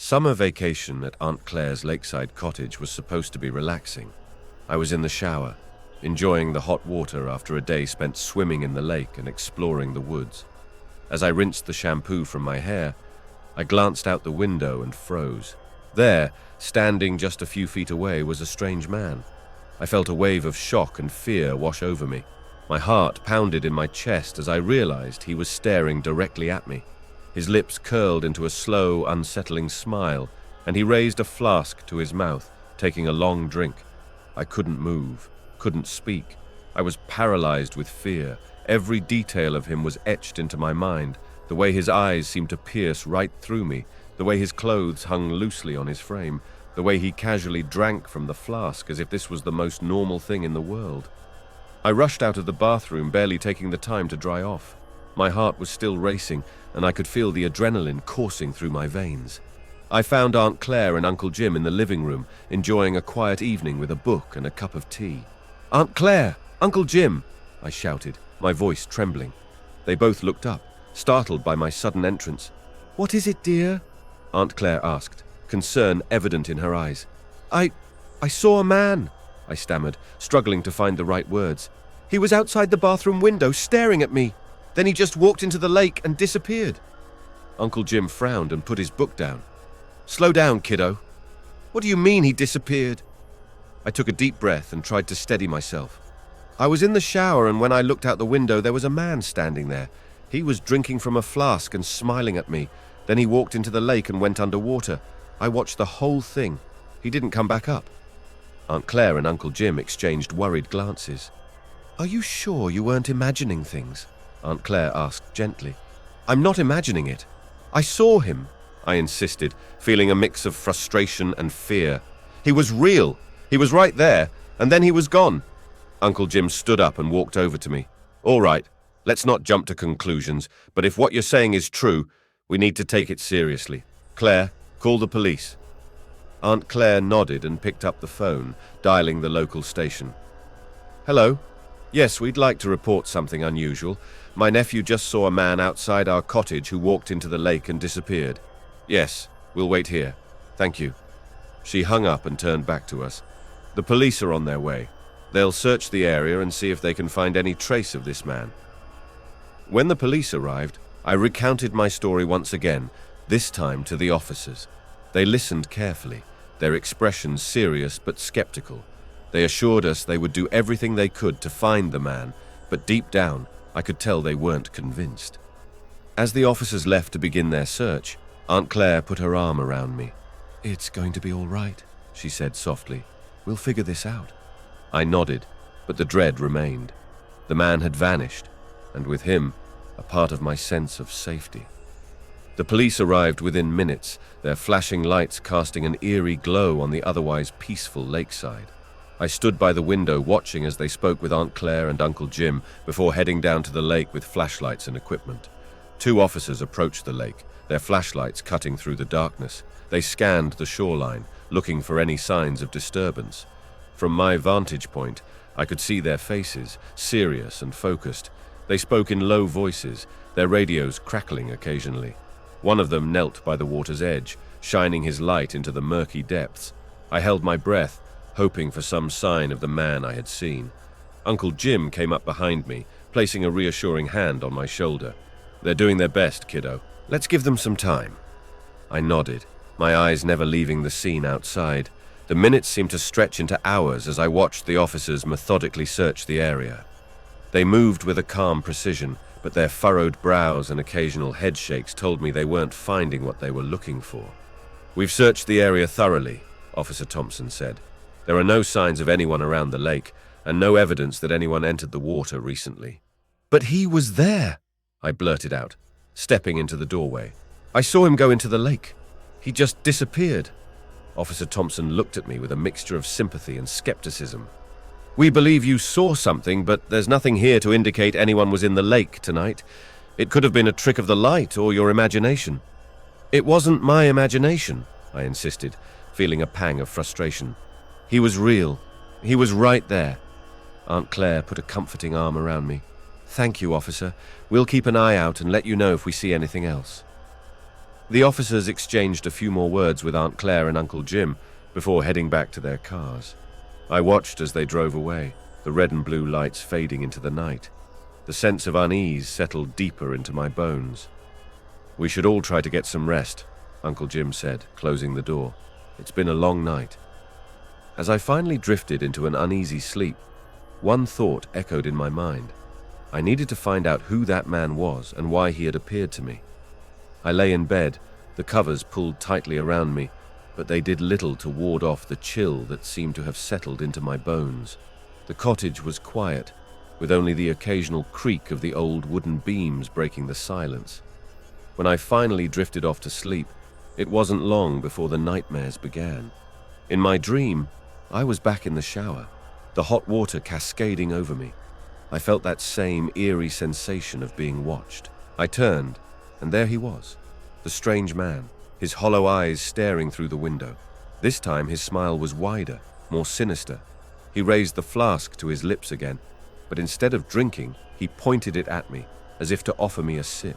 Summer vacation at Aunt Claire's lakeside cottage was supposed to be relaxing. I was in the shower, enjoying the hot water after a day spent swimming in the lake and exploring the woods. As I rinsed the shampoo from my hair, I glanced out the window and froze. There, standing just a few feet away, was a strange man. I felt a wave of shock and fear wash over me. My heart pounded in my chest as I realized he was staring directly at me. His lips curled into a slow, unsettling smile, and he raised a flask to his mouth, taking a long drink. I couldn't move, couldn't speak. I was paralyzed with fear. Every detail of him was etched into my mind, the way his eyes seemed to pierce right through me, the way his clothes hung loosely on his frame, the way he casually drank from the flask as if this was the most normal thing in the world. I rushed out of the bathroom, barely taking the time to dry off. My heart was still racing, and I could feel the adrenaline coursing through my veins. I found Aunt Claire and Uncle Jim in the living room, enjoying a quiet evening with a book and a cup of tea. "Aunt Claire! Uncle Jim!" I shouted, my voice trembling. They both looked up, startled by my sudden entrance. "What is it, dear?" Aunt Claire asked, concern evident in her eyes. I saw a man," I stammered, struggling to find the right words. "He was outside the bathroom window, staring at me. Then he just walked into the lake and disappeared." Uncle Jim frowned and put his book down. "Slow down, kiddo. What do you mean he disappeared?" I took a deep breath and tried to steady myself. "I was in the shower, and when I looked out the window, there was a man standing there. He was drinking from a flask and smiling at me. Then he walked into the lake and went underwater. I watched the whole thing. He didn't come back up." Aunt Claire and Uncle Jim exchanged worried glances. "Are you sure you weren't imagining things?" Aunt Claire asked gently. "I'm not imagining it. I saw him," I insisted, feeling a mix of frustration and fear. "He was real. He was right there, and then he was gone." Uncle Jim stood up and walked over to me. "All right, let's not jump to conclusions, but if what you're saying is true, we need to take it seriously. Claire, call the police." Aunt Claire nodded and picked up the phone, dialing the local station. "Hello? Yes, we'd like to report something unusual. My nephew just saw a man outside our cottage who walked into the lake and disappeared." "Yes, we'll wait here. Thank you." She hung up and turned back to us. "The police are on their way. They'll search the area and see if they can find any trace of this man." When the police arrived, I recounted my story once again, this time to the officers. They listened carefully, their expressions serious but skeptical. They assured us they would do everything they could to find the man, but deep down, I could tell they weren't convinced. As the officers left to begin their search, Aunt Claire put her arm around me. "It's going to be all right," she said softly. "We'll figure this out." I nodded, but the dread remained. The man had vanished, and with him, a part of my sense of safety. The police arrived within minutes, their flashing lights casting an eerie glow on the otherwise peaceful lakeside. I stood by the window watching as they spoke with Aunt Claire and Uncle Jim before heading down to the lake with flashlights and equipment. 2 officers approached the lake, their flashlights cutting through the darkness. They scanned the shoreline, looking for any signs of disturbance. From my vantage point, I could see their faces, serious and focused. They spoke in low voices, their radios crackling occasionally. One of them knelt by the water's edge, shining his light into the murky depths. I held my breath, hoping for some sign of the man I had seen. Uncle Jim came up behind me, placing a reassuring hand on my shoulder. "They're doing their best, kiddo. Let's give them some time." I nodded, my eyes never leaving the scene outside. The minutes seemed to stretch into hours as I watched the officers methodically search the area. They moved with a calm precision, but their furrowed brows and occasional head shakes told me they weren't finding what they were looking for. "We've searched the area thoroughly," Officer Thompson said. "There are no signs of anyone around the lake, and no evidence that anyone entered the water recently." "But he was there," I blurted out, stepping into the doorway. "I saw him go into the lake. He just disappeared." Officer Thompson looked at me with a mixture of sympathy and skepticism. "We believe you saw something, but there's nothing here to indicate anyone was in the lake tonight. It could have been a trick of the light or your imagination." "It wasn't my imagination," I insisted, feeling a pang of frustration. "He was real. He was right there." Aunt Claire put a comforting arm around me. "Thank you, officer. We'll keep an eye out and let you know if we see anything else." The officers exchanged a few more words with Aunt Claire and Uncle Jim before heading back to their cars. I watched as they drove away, the red and blue lights fading into the night. The sense of unease settled deeper into my bones. "We should all try to get some rest," Uncle Jim said, closing the door. "It's been a long night." As I finally drifted into an uneasy sleep, one thought echoed in my mind. I needed to find out who that man was and why he had appeared to me. I lay in bed, the covers pulled tightly around me, but they did little to ward off the chill that seemed to have settled into my bones. The cottage was quiet, with only the occasional creak of the old wooden beams breaking the silence. When I finally drifted off to sleep, it wasn't long before the nightmares began. In my dream, I was back in the shower, the hot water cascading over me. I felt that same eerie sensation of being watched. I turned, and there he was, the strange man, his hollow eyes staring through the window. This time his smile was wider, more sinister. He raised the flask to his lips again, but instead of drinking, he pointed it at me, as if to offer me a sip.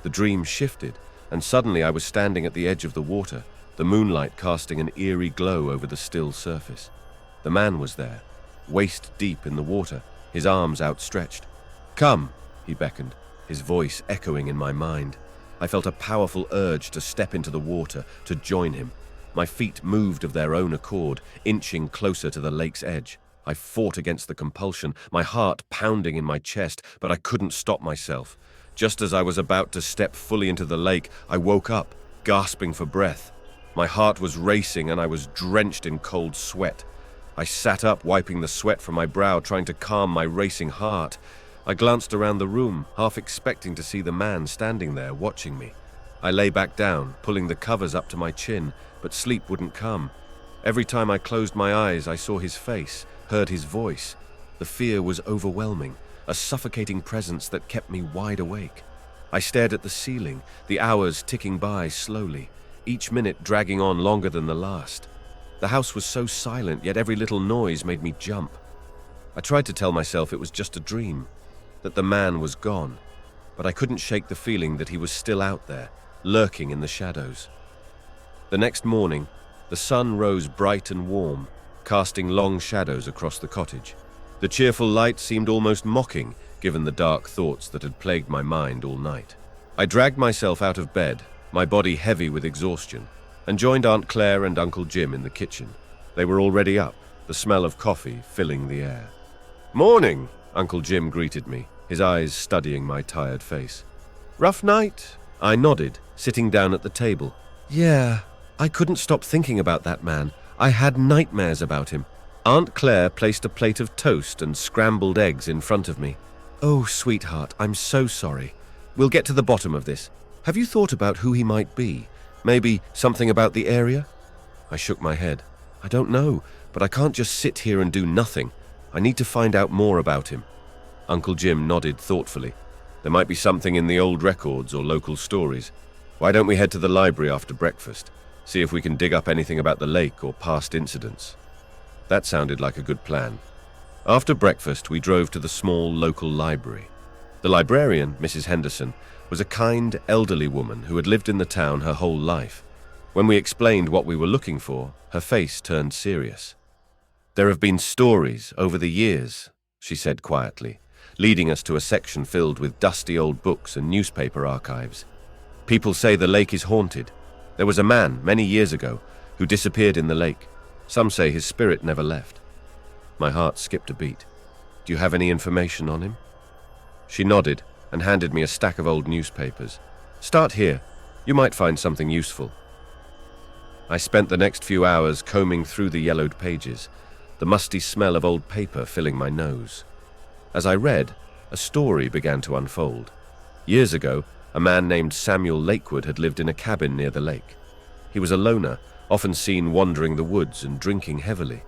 The dream shifted, and suddenly I was standing at the edge of the water, the moonlight casting an eerie glow over the still surface. The man was there, waist deep in the water, his arms outstretched. "Come," he beckoned, his voice echoing in my mind. I felt a powerful urge to step into the water, to join him. My feet moved of their own accord, inching closer to the lake's edge. I fought against the compulsion, my heart pounding in my chest, but I couldn't stop myself. Just as I was about to step fully into the lake, I woke up, gasping for breath. My heart was racing and I was drenched in cold sweat. I sat up, wiping the sweat from my brow, trying to calm my racing heart. I glanced around the room, half expecting to see the man standing there, watching me. I lay back down, pulling the covers up to my chin, but sleep wouldn't come. Every time I closed my eyes, I saw his face, heard his voice. The fear was overwhelming, a suffocating presence that kept me wide awake. I stared at the ceiling, the hours ticking by slowly, each minute dragging on longer than the last. The house was so silent, yet every little noise made me jump. I tried to tell myself it was just a dream, that the man was gone, but I couldn't shake the feeling that he was still out there, lurking in the shadows. The next morning, the sun rose bright and warm, casting long shadows across the cottage. The cheerful light seemed almost mocking, given the dark thoughts that had plagued my mind all night. I dragged myself out of bed, my body heavy with exhaustion, and joined Aunt Claire and Uncle Jim in the kitchen. They were already up, the smell of coffee filling the air. "Morning," Uncle Jim greeted me, his eyes studying my tired face. "Rough night?" I nodded, sitting down at the table. "Yeah, I couldn't stop thinking about that man. I had nightmares about him." Aunt Claire placed a plate of toast and scrambled eggs in front of me. "Oh, sweetheart, I'm so sorry. We'll get to the bottom of this. Have you thought about who he might be? Maybe something about the area?" I shook my head. "I don't know, but I can't just sit here and do nothing. I need to find out more about him." Uncle Jim nodded thoughtfully. "There might be something in the old records or local stories. Why don't we head to the library after breakfast? See if we can dig up anything about the lake or past incidents." That sounded like a good plan. After breakfast, we drove to the small local library. The librarian, Mrs. Henderson, was a kind, elderly woman who had lived in the town her whole life. When we explained what we were looking for, her face turned serious. "There have been stories over the years," she said quietly, leading us to a section filled with dusty old books and newspaper archives. "People say the lake is haunted. There was a man, many years ago, who disappeared in the lake. Some say his spirit never left." My heart skipped a beat. "Do you have any information on him?" She nodded and handed me a stack of old newspapers. "Start here. You might find something useful." I spent the next few hours combing through the yellowed pages, the musty smell of old paper filling my nose. As I read, a story began to unfold. Years ago, a man named Samuel Lakewood had lived in a cabin near the lake. He was a loner, often seen wandering the woods and drinking heavily.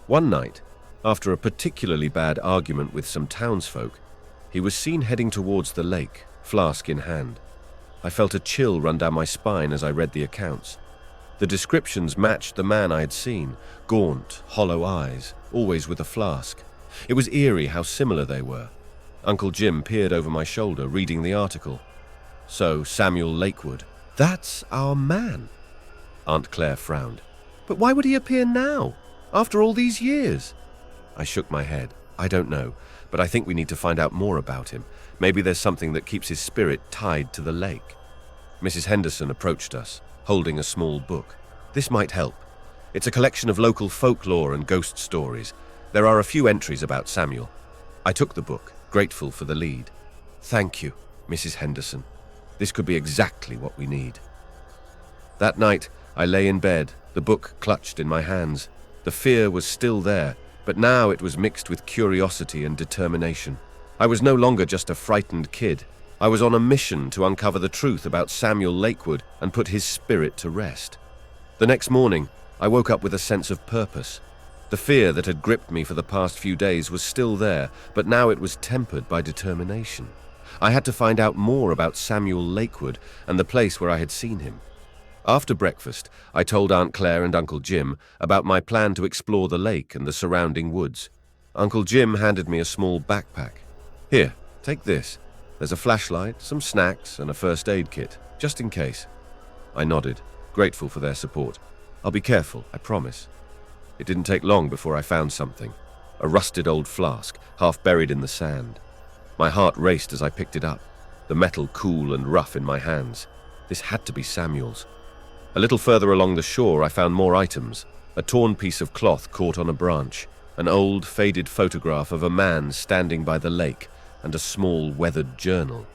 One night, after a particularly bad argument with some townsfolk, he was seen heading towards the lake, flask in hand. I felt a chill run down my spine as I read the accounts. The descriptions matched the man I had seen, gaunt, hollow eyes, always with a flask. It was eerie how similar they were. Uncle Jim peered over my shoulder, reading the article. So, Samuel Lakewood, That's our man. Aunt Claire frowned. But why would he appear now, after all these years? I shook my head. I don't know, but I think we need to find out more about him. Maybe there's something that keeps his spirit tied to the lake. Mrs. Henderson approached us, holding a small book. This might help. It's a collection of local folklore and ghost stories. There are a few entries about Samuel. I took the book, grateful for the lead. Thank you, Mrs. Henderson. This could be exactly what we need. That night, I lay in bed, the book clutched in my hands. The fear was still there, but now it was mixed with curiosity and determination. I was no longer just a frightened kid. I was on a mission to uncover the truth about Samuel Lakewood and put his spirit to rest. The next morning, I woke up with a sense of purpose. The fear that had gripped me for the past few days was still there, but now it was tempered by determination. I had to find out more about Samuel Lakewood and the place where I had seen him. After breakfast, I told Aunt Claire and Uncle Jim about my plan to explore the lake and the surrounding woods. Uncle Jim handed me a small backpack. Here, take this. There's a flashlight, some snacks, and a first aid kit, just in case. I nodded, grateful for their support. I'll be careful, I promise. It didn't take long before I found something. A rusted old flask, half buried in the sand. My heart raced as I picked it up, the metal cool and rough in my hands. This had to be Samuel's. A little further along the shore, I found more items. A torn piece of cloth caught on a branch, an old, faded photograph of a man standing by the lake, and a small, weathered journal.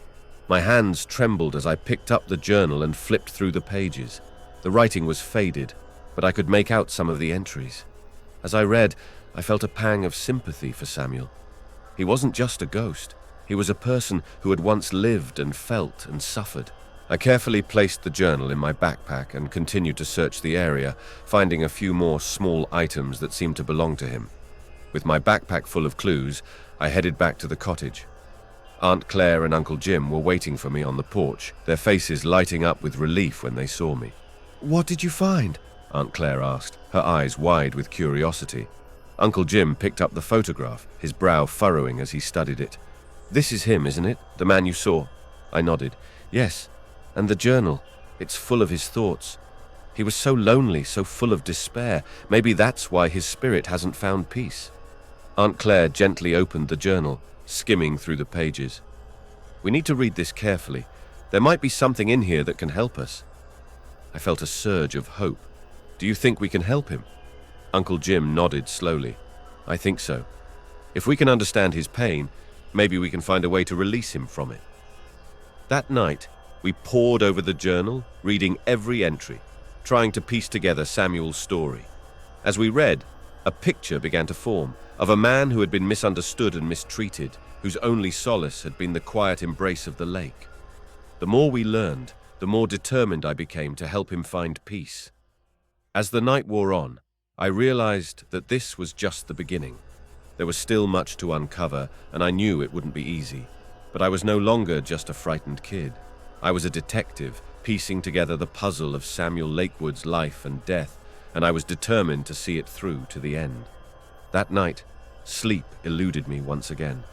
My hands trembled as I picked up the journal and flipped through the pages. The writing was faded, but I could make out some of the entries. As I read, I felt a pang of sympathy for Samuel. He wasn't just a ghost. He was a person who had once lived and felt and suffered. I carefully placed the journal in my backpack and continued to search the area, finding a few more small items that seemed to belong to him. With my backpack full of clues, I headed back to the cottage. Aunt Claire and Uncle Jim were waiting for me on the porch, their faces lighting up with relief when they saw me. "What did you find?" Aunt Claire asked, her eyes wide with curiosity. Uncle Jim picked up the photograph, his brow furrowing as he studied it. "This is him, isn't it? The man you saw?" I nodded. "Yes. And the journal. It's full of his thoughts. He was so lonely, so full of despair. Maybe that's why his spirit hasn't found peace." Aunt Claire gently opened the journal, skimming through the pages. "We need to read this carefully. There might be something in here that can help us." I felt a surge of hope. "Do you think we can help him?" Uncle Jim nodded slowly. "I think so. If we can understand his pain, maybe we can find a way to release him from it." That night, we pored over the journal, reading every entry, trying to piece together Samuel's story. As we read, a picture began to form of a man who had been misunderstood and mistreated, whose only solace had been the quiet embrace of the lake. The more we learned, the more determined I became to help him find peace. As the night wore on, I realized that this was just the beginning. There was still much to uncover, and I knew it wouldn't be easy. But I was no longer just a frightened kid. I was a detective, piecing together the puzzle of Samuel Lakewood's life and death, and I was determined to see it through to the end. That night, sleep eluded me once again.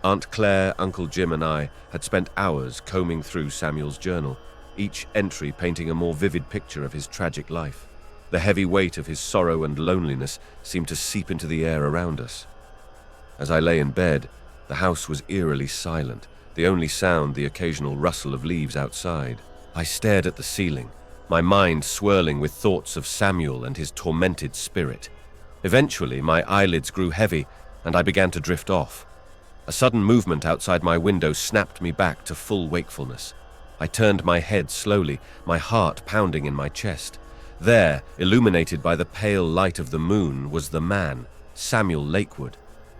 Aunt Claire, Uncle Jim, and I had spent hours combing through Samuel's journal, each entry painting a more vivid picture of his tragic life. The heavy weight of his sorrow and loneliness seemed to seep into the air around us. As I lay in bed, the house was eerily silent, the only sound the occasional rustle of leaves outside. I stared at the ceiling, my mind swirling with thoughts of Samuel and his tormented spirit. Eventually, my eyelids grew heavy, and I began to drift off. A sudden movement outside my window snapped me back to full wakefulness. I turned my head slowly, my heart pounding in my chest. There, illuminated by the pale light of the moon, was the man, Samuel Lakewood.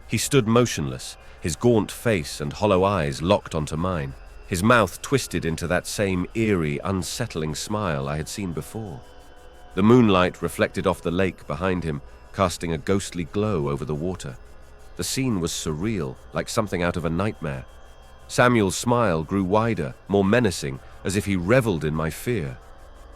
He stood motionless, his gaunt face and hollow eyes locked onto mine, his mouth twisted into that same eerie, unsettling smile I had seen before. The moonlight reflected off the lake behind him, casting a ghostly glow over the water. The scene was surreal, like something out of a nightmare. Samuel's smile grew wider, more menacing, as if he reveled in my fear.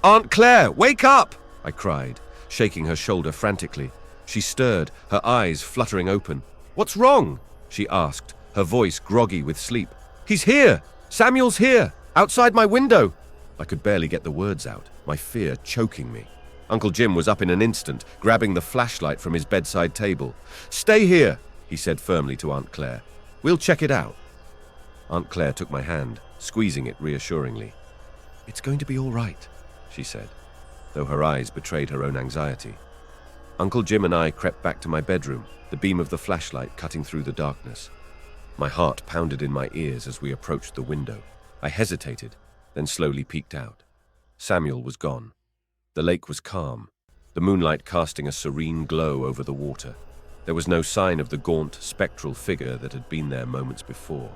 "Aunt Claire, wake up!" I cried, shaking her shoulder frantically. She stirred, her eyes fluttering open. "What's wrong?" she asked, her voice groggy with sleep. "He's here! Samuel's here! Outside my window!" I could barely get the words out, my fear choking me. Uncle Jim was up in an instant, grabbing the flashlight from his bedside table. "Stay here," he said firmly to Aunt Claire. "We'll check it out." Aunt Claire took my hand, squeezing it reassuringly. "It's going to be all right," she said, though her eyes betrayed her own anxiety. Uncle Jim and I crept back to my bedroom, the beam of the flashlight cutting through the darkness. My heart pounded in my ears as we approached the window. I hesitated, then slowly peeked out. Samuel was gone. The lake was calm, the moonlight casting a serene glow over the water. There was no sign of the gaunt, spectral figure that had been there moments before.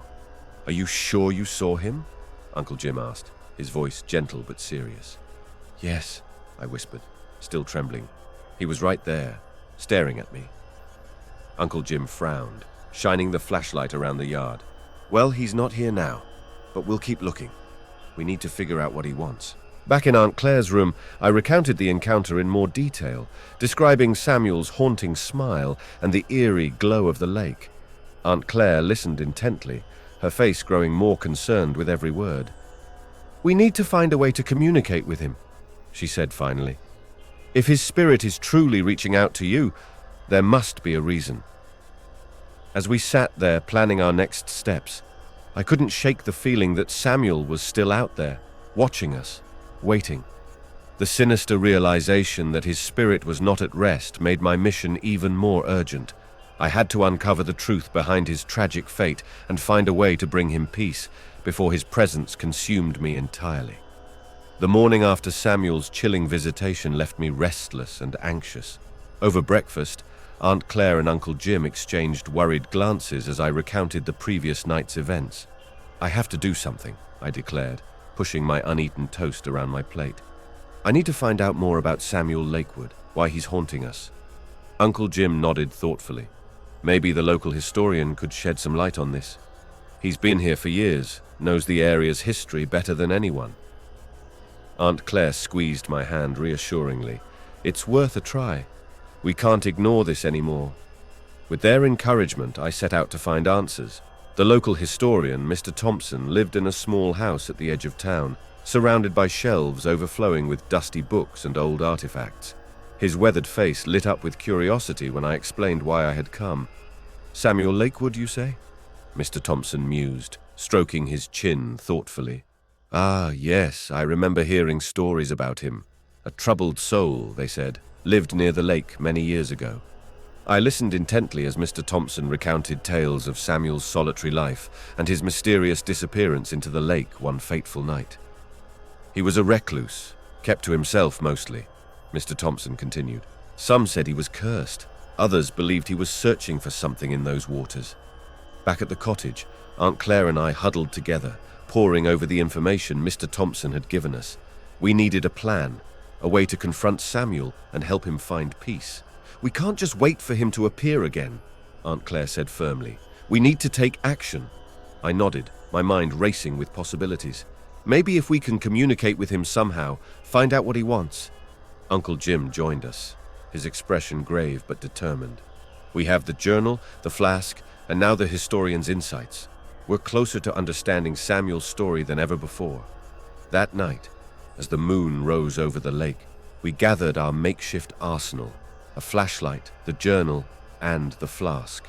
"Are you sure you saw him?" Uncle Jim asked, his voice gentle but serious. "Yes," I whispered, still trembling. "He was right there, staring at me." Uncle Jim frowned, shining the flashlight around the yard. "Well, he's not here now, but we'll keep looking. We need to figure out what he wants." Back in Aunt Claire's room, I recounted the encounter in more detail, describing Samuel's haunting smile and the eerie glow of the lake. Aunt Claire listened intently, her face growing more concerned with every word. "We need to find a way to communicate with him," she said finally. "If his spirit is truly reaching out to you, there must be a reason." As we sat there planning our next steps, I couldn't shake the feeling that Samuel was still out there, watching us, waiting. The sinister realization that his spirit was not at rest made my mission even more urgent. I had to uncover the truth behind his tragic fate and find a way to bring him peace before his presence consumed me entirely. The morning after Samuel's chilling visitation left me restless and anxious. Over breakfast, Aunt Claire and Uncle Jim exchanged worried glances as I recounted the previous night's events. "I have to do something," I declared, pushing my uneaten toast around my plate. "I need to find out more about Samuel Lakewood, why he's haunting us." Uncle Jim nodded thoughtfully. Maybe the local historian could shed some light on this. He's been here for years, knows the area's history better than anyone. Aunt Claire squeezed my hand reassuringly. "It's worth a try. We can't ignore this anymore." With their encouragement, I set out to find answers. The local historian, Mr. Thompson, lived in a small house at the edge of town, surrounded by shelves overflowing with dusty books and old artifacts. His weathered face lit up with curiosity when I explained why I had come. "Samuel Lakewood, you say?" Mr. Thompson mused, stroking his chin thoughtfully. "Ah, yes, I remember hearing stories about him. A troubled soul, they said, lived near the lake many years ago." I listened intently as Mr. Thompson recounted tales of Samuel's solitary life and his mysterious disappearance into the lake one fateful night. "He was a recluse, kept to himself mostly," Mr. Thompson continued. "Some said he was cursed. Others believed he was searching for something in those waters." Back at the cottage, Aunt Claire and I huddled together, poring over the information Mr. Thompson had given us. We needed a plan, a way to confront Samuel and help him find peace. "We can't just wait for him to appear again," Aunt Claire said firmly. "We need to take action." I nodded, my mind racing with possibilities. "Maybe if we can communicate with him somehow, find out what he wants." Uncle Jim joined us, his expression grave but determined. "We have the journal, the flask, and now the historian's insights. We're closer to understanding Samuel's story than ever before." That night, as the moon rose over the lake, we gathered our makeshift arsenal, a flashlight, the journal, and the flask.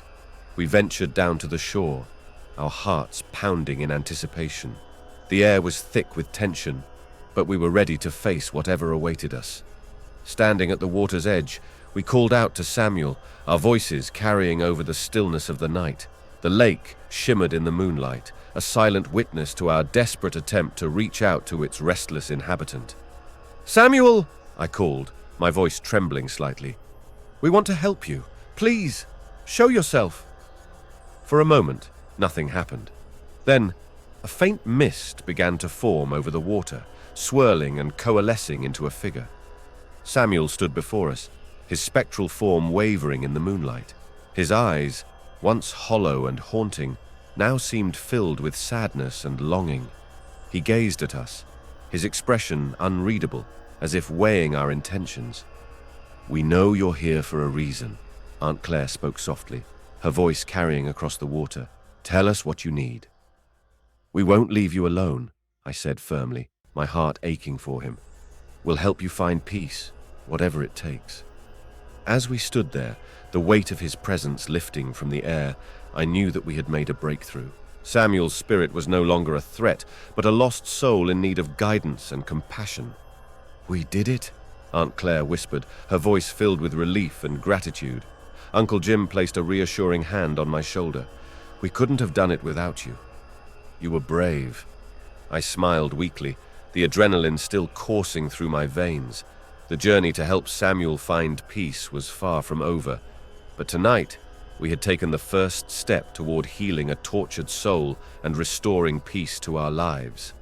We ventured down to the shore, our hearts pounding in anticipation. The air was thick with tension, but we were ready to face whatever awaited us. Standing at the water's edge, we called out to Samuel, our voices carrying over the stillness of the night. The lake shimmered in the moonlight, a silent witness to our desperate attempt to reach out to its restless inhabitant. "Samuel!" I called, my voice trembling slightly. "We want to help you. Please, show yourself." For a moment, nothing happened. Then, a faint mist began to form over the water, swirling and coalescing into a figure. Samuel stood before us, his spectral form wavering in the moonlight. His eyes, once hollow and haunting, now seemed filled with sadness and longing. He gazed at us, his expression unreadable, as if weighing our intentions. "We know you're here for a reason," Aunt Claire spoke softly, her voice carrying across the water. "Tell us what you need." "We won't leave you alone," I said firmly. my heart aching for him. "We'll help you find peace, whatever it takes." As we stood there, the weight of his presence lifting from the air, I knew that we had made a breakthrough. Samuel's spirit was no longer a threat, but a lost soul in need of guidance and compassion. "We did it," Aunt Claire whispered, her voice filled with relief and gratitude. Uncle Jim placed a reassuring hand on my shoulder. "We couldn't have done it without you. You were brave." I smiled weakly, the adrenaline still coursing through my veins. The journey to help Samuel find peace was far from over, but tonight we had taken the first step toward healing a tortured soul and restoring peace to our lives.